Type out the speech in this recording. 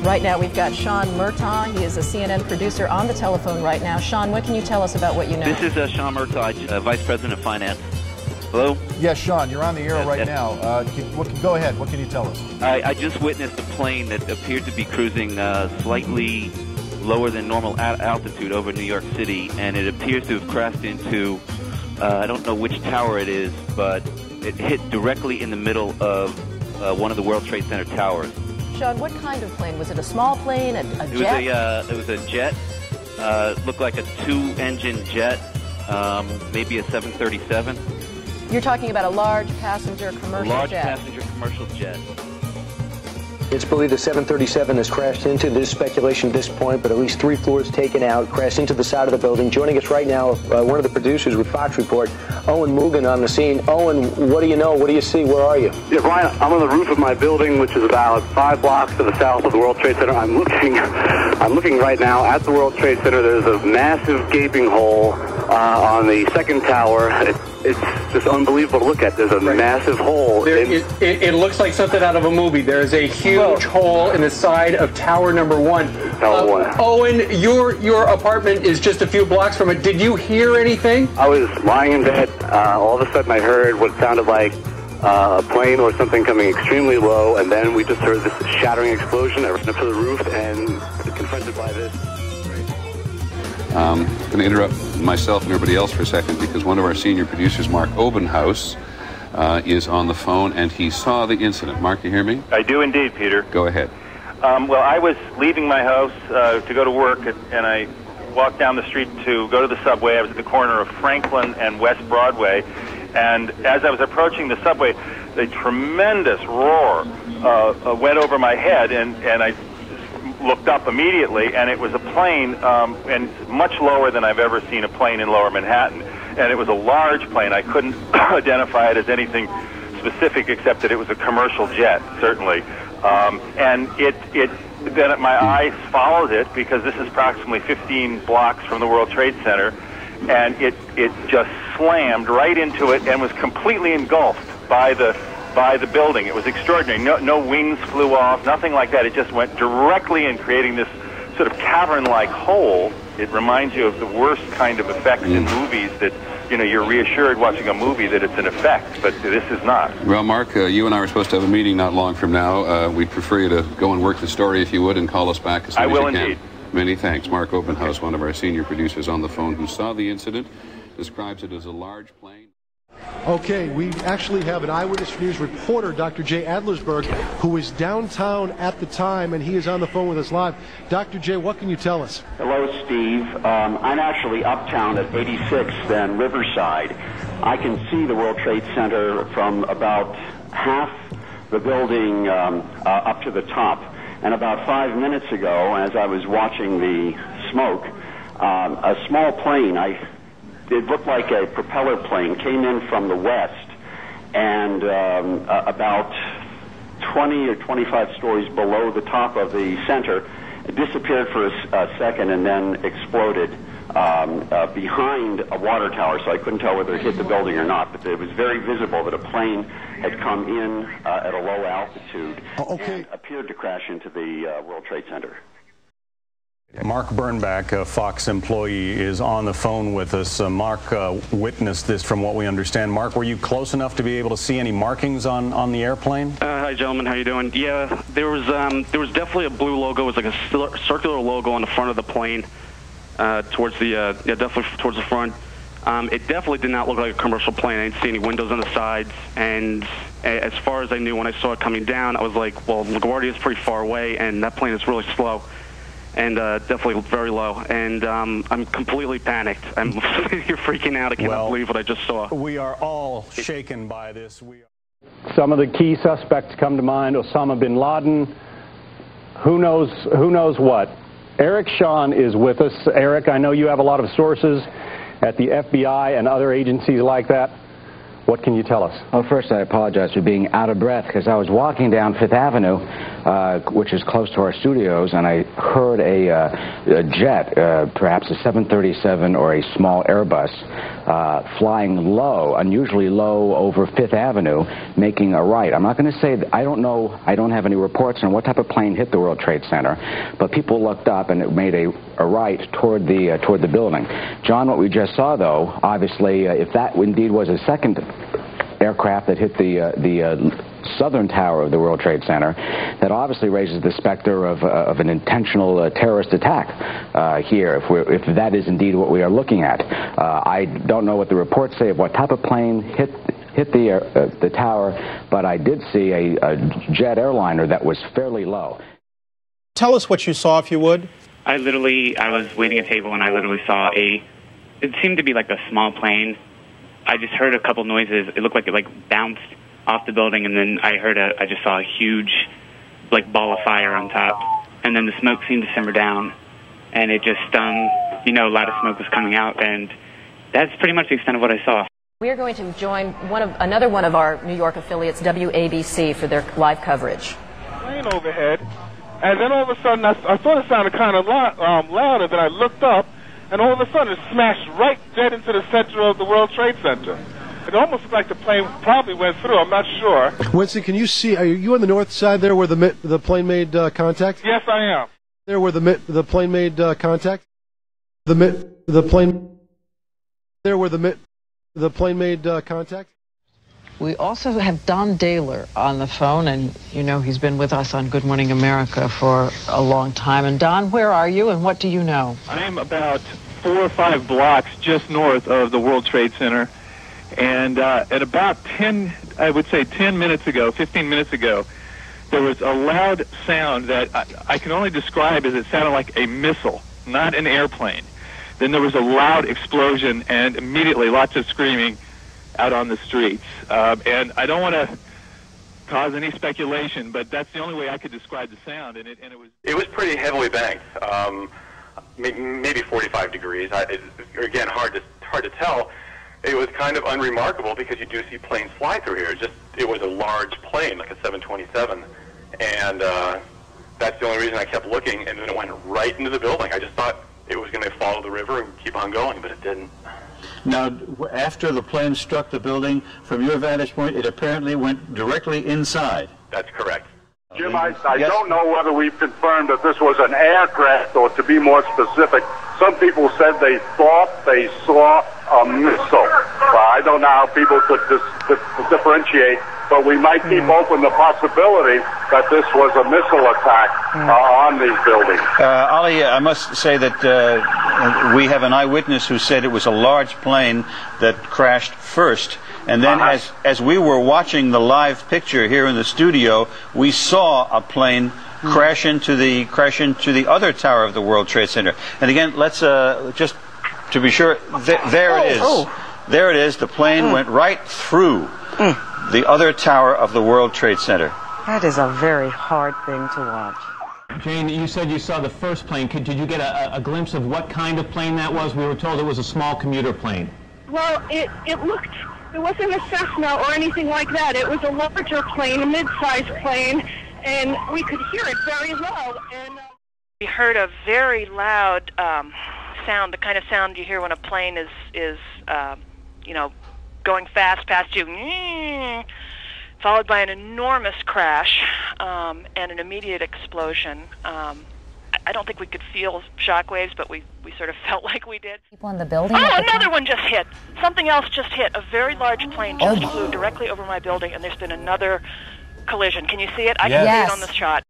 Right now we've got Sean Murtaugh. He is a CNN producer on the telephone right now. Sean, what can you tell us about what you know? This is Sean Murtaugh, Vice President of Finance. Hello? Yes, Sean, you're on the air right now. Go ahead. What can you tell us? I just witnessed a plane that appeared to be cruising slightly lower than normal altitude over New York City, and it appears to have crashed into, I don't know which tower it is, but it hit directly in the middle of one of the World Trade Center towers. Sean, what kind of plane? Was it a small plane, a jet? It was a jet. Looked like a two-engine jet, maybe a 737. You're talking about a large passenger commercial jet. Large passenger commercial jet. It's believed the 737 has crashed into, this speculation at this point, but at least 3 floors taken out, crashed into the side of the building. Joining us right now, one of the producers with Fox Report, Owen Mugen on the scene. Owen, what do you know? What do you see? Where are you? Yeah, Brian, I'm on the roof of my building, which is about 5 blocks to the south of the World Trade Center. I'm looking right now at the World Trade Center. There's a massive gaping hole on the second tower. It's just unbelievable to look at. There's a massive hole. It looks like something out of a movie. There's a huge hole in the side of tower number 1. Tower 1. Owen, your apartment is just a few blocks from it. Did you hear anything? I was lying in bed. All of a sudden I heard what sounded like a plane or something coming extremely low, and then we just heard this shattering explosion. I ran up to the roof and confronted by this. I'm going to interrupt myself and everybody else for a second because one of our senior producers, Mark Obenhaus, is on the phone, and he saw the incident. Mark, you hear me? I do indeed, Peter. Go ahead. Well, I was leaving my house to go to work, and I walked down the street to go to the subway. I was at the corner of Franklin and West Broadway, and as I was approaching the subway, a tremendous roar went over my head, and I looked up immediately, and it was a plane, and much lower than I've ever seen a plane in Lower Manhattan. And it was a large plane. I couldn't identify it as anything specific except that it was a commercial jet, certainly. And then my eyes followed it because this is approximately 15 blocks from the World Trade Center, and it just slammed right into it and was completely engulfed by the building. It was extraordinary. No wings flew off, nothing like that. It just went directly in, creating this sort of cavern-like hole. It reminds you of the worst kind of effects in movies that, you're reassured watching a movie that it's an effect, but this is not. Well, Mark, you and I are supposed to have a meeting not long from now. We'd prefer you to go and work the story if you would and call us back as soon as you can. I will indeed. Many thanks. Mark Obenhaus, one of our senior producers on the phone who saw the incident, describes it as a large plane. Okay, we actually have an Eyewitness News reporter, Dr. Jay Adlersberg, who was downtown at the time, and he is on the phone with us live. Dr. Jay, what can you tell us? Hello, Steve. I'm actually uptown at 86th and Riverside. I can see the World Trade Center from about half the building up to the top. And about 5 minutes ago, as I was watching the smoke, a small plane, it looked like a propeller plane, came in from the west, and about 20 or 25 stories below the top of the center, it disappeared for a second and then exploded behind a water tower, so I couldn't tell whether it hit the building or not, but it was very visible that a plane had come in at a low altitude and appeared to crash into the World Trade Center. Mark Bernbach, a Fox employee, is on the phone with us. Mark witnessed this from what we understand. Mark, were you close enough to be able to see any markings on the airplane? Hi, gentlemen. How you doing? Yeah, there was definitely a blue logo. It was like a circular logo on the front of the plane, towards the definitely towards the front. It definitely did not look like a commercial plane. I didn't see any windows on the sides, and as far as I knew, when I saw it coming down, I was like, well, LaGuardia is pretty far away, and that plane is really slow. And definitely very low. And I'm completely panicked. I'm you're freaking out. I cannot believe what I just saw. We are all shaken by this. Some of the key suspects come to mind: Osama bin Laden. Who knows what? Eric Shawn is with us. Eric, I know you have a lot of sources at the FBI and other agencies like that. What can you tell us? Well, first, I apologize for being out of breath because I was walking down Fifth Avenue which is close to our studios, and I heard a jet, perhaps a 737 or a small Airbus, flying low, unusually low over Fifth Avenue, making a right. I'm not going to say, I don't know, I don't have any reports on what type of plane hit the World Trade Center, but people looked up and it made a right toward the building. John, what we just saw, though, obviously, if that indeed was a second aircraft that hit the southern tower of the World Trade Center, that obviously raises the specter of an intentional terrorist attack here, if that is indeed what we are looking at. I don't know what the reports say of what type of plane hit the tower, but I did see a jet airliner that was fairly low. Tell us what you saw, if you would. I was waiting at a table and I literally saw it seemed to be like a small plane. I just heard a couple noises. It looked like it bounced off the building, and then I just saw a huge ball of fire on top, and then the smoke seemed to simmer down, and it just a lot of smoke was coming out, and that's pretty much the extent of what I saw. We are going to join another one of our New York affiliates, WABC, for their live coverage. Plane overhead, and then all of a sudden I thought it sounded kind of loud, and then I looked up, and all of a sudden it smashed right dead into the center of the World Trade Center. It almost looked like the plane probably went through. I'm not sure. Winston, can you see? Are you on the north side there where the plane made contact? Yes, I am. There where the plane made contact. The plane. There where the plane made contact. We also have Don Dahler on the phone, and he's been with us on Good Morning America for a long time. And Don, where are you, and what do you know? I am about 4 or 5 blocks just north of the World Trade Center. And at about 10 minutes ago, 15 minutes ago, there was a loud sound that I can only describe as it sounded like a missile, not an airplane. Then there was a loud explosion and immediately lots of screaming out on the streets. And I don't want to cause any speculation, but that's the only way I could describe the sound. And it was pretty heavily banked, maybe 45 degrees. Again, hard to tell. It was kind of unremarkable because you do see planes fly through here. It was a large plane, like a 727, and that's the only reason I kept looking. And then it went right into the building. I just thought it was going to follow the river and keep on going, but it didn't. Now, after the plane struck the building, from your vantage point, it apparently went directly inside. That's correct. Jim, I don't know whether we've confirmed that this was an aircraft, or to be more specific, some people said they thought they saw a missile. Well, I don't know how people could differentiate, but we might keep open the possibility that this was a missile attack on these buildings. Ali, I must say that we have an eyewitness who said it was a large plane that crashed first. And then as we were watching the live picture here in the studio, we saw a plane crash into the other tower of the World Trade Center. And again, let's just to be sure, there it is. There it is. The plane went right through the other tower of the World Trade Center. That is a very hard thing to watch. Jane, you said you saw the first plane. Did you get a glimpse of what kind of plane that was? We were told it was a small commuter plane. Well, it wasn't a Cessna or anything like that. It was a larger plane, a mid-sized plane, and we could hear it very low. And we heard a very loud sound, the kind of sound you hear when a plane is going fast past you, followed by an enormous crash and an immediate explosion. I don't think we could feel shockwaves, but we sort of felt like we did. People in the building? Oh, another one just hit. Something else just hit. A very large plane just flew directly over my building, and there's been another collision. Can you see it? I can see it on the shot.